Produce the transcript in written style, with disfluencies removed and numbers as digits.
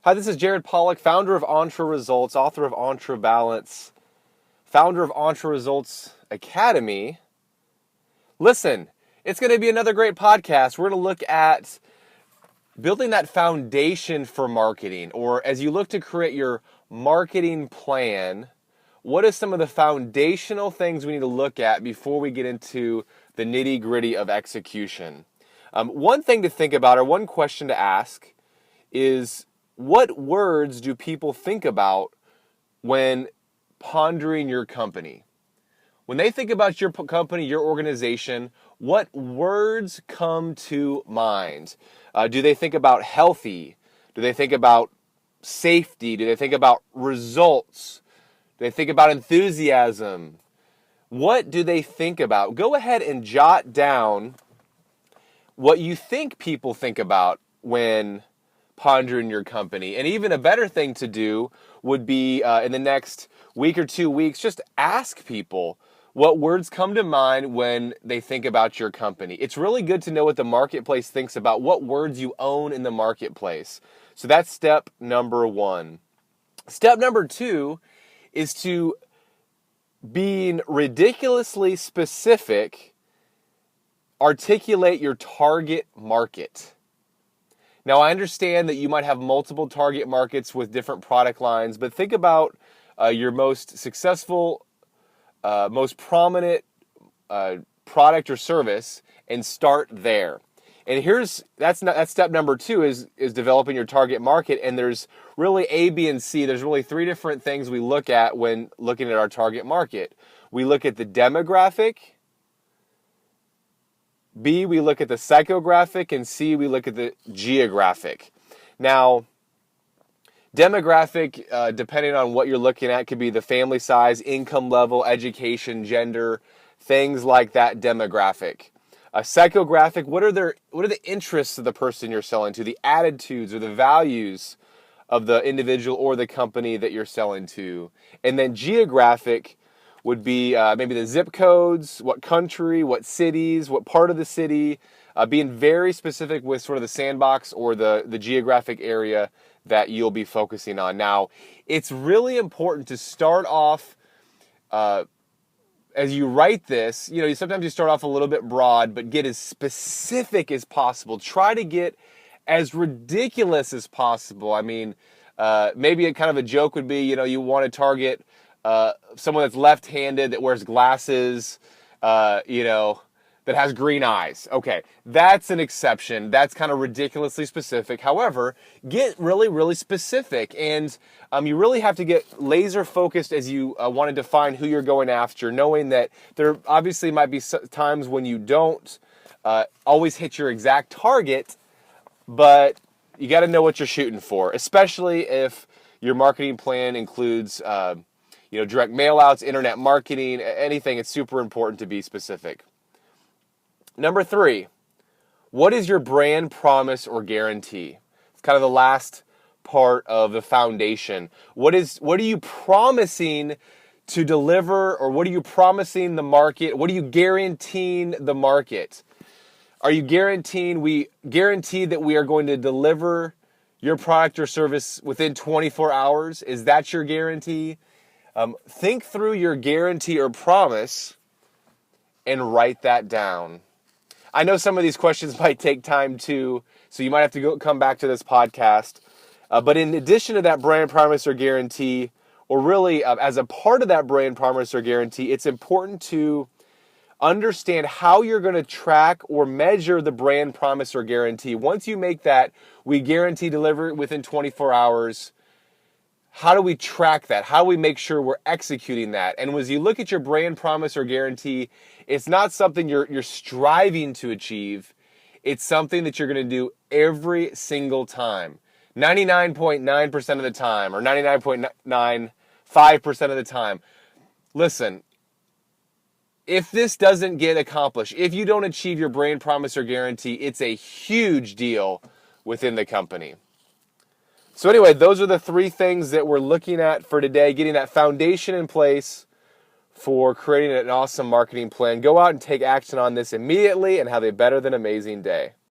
Hi, this is Jared Polak, founder of Entre Results, author of Entre Balance, founder of Entre Results Academy. Listen, it's going to be another great podcast. We're going to look at building that foundation for marketing, or as you look to create your marketing plan, what are some of the foundational things we need to look at before we get into the nitty-gritty of execution? One thing to think about, or one question to ask, is what words do people think about when pondering your company? When they think about your company, your organization, what words come to mind? Do they think about healthy? Do they think about safety? Do they think about results? Do they think about enthusiasm? What do they think about? Go ahead and jot down what you think people think about when pondering your company. And even a better thing to do would be in the next week or 2 weeks, just ask people what words come to mind when they think about your company. It's really good to know what the marketplace thinks about what words you own in the marketplace. So that's step number one. Step number two is to being ridiculously specific, articulate your target market. Now, I understand that you might have multiple target markets with different product lines, but think about your most successful, most prominent product or service and start there. And that's step number two is developing your target market. And there's really A, B, and C. There's really three different things we look at when looking at our target market. We look at the demographic. B, we look at the psychographic, and C, we look at the geographic. Now, demographic, depending on what you're looking at, could be the family size, income level, education, gender, things like that. Demographic. Psychographic, what are the interests of the person you're selling to, the attitudes or the values of the individual or the company that you're selling to. And then geographic would be maybe the zip codes, what country, what cities, what part of the city, being very specific with sort of the sandbox or the geographic area that you'll be focusing on. Now, it's really important to start off, as you write this, sometimes you start off a little bit broad, but get as specific as possible. Try to get as ridiculous as possible. I mean, maybe a kind of a joke would be, you want to target someone that's left-handed that wears glasses, that has green eyes. Okay, that's an exception. That's kind of ridiculously specific. However, get really, really specific. And you really have to get laser focused as you want to define who you're going after, knowing that there obviously might be times when you don't always hit your exact target, but you got to know what you're shooting for, especially if your marketing plan includes direct mail outs, internet marketing, anything. It's super important to be specific. Number three, what is your brand promise or guarantee? It's kind of the last part of the foundation. What are you promising to deliver, or what are you promising the market? What are you guaranteeing the market? Are you we guarantee that we are going to deliver your product or service within 24 hours? Is that your guarantee? Think through your guarantee or promise and write that down. I know some of these questions might take time too, so you might have to come back to this podcast. But in addition to that brand promise or guarantee, or really as a part of that brand promise or guarantee, it's important to understand how you're going to track or measure the brand promise or guarantee. Once you make that, we guarantee deliver within 24 hours. How do we track that? How do we make sure we're executing that? And as you look at your brand promise or guarantee, it's not something you're striving to achieve. It's something that you're going to do every single time. 99.9% of the time, or 99.95% of the time. Listen, if this doesn't get accomplished, if you don't achieve your brand promise or guarantee, it's a huge deal within the company. So anyway, those are the three things that we're looking at for today, getting that foundation in place for creating an awesome marketing plan. Go out and take action on this immediately and have a better than amazing day.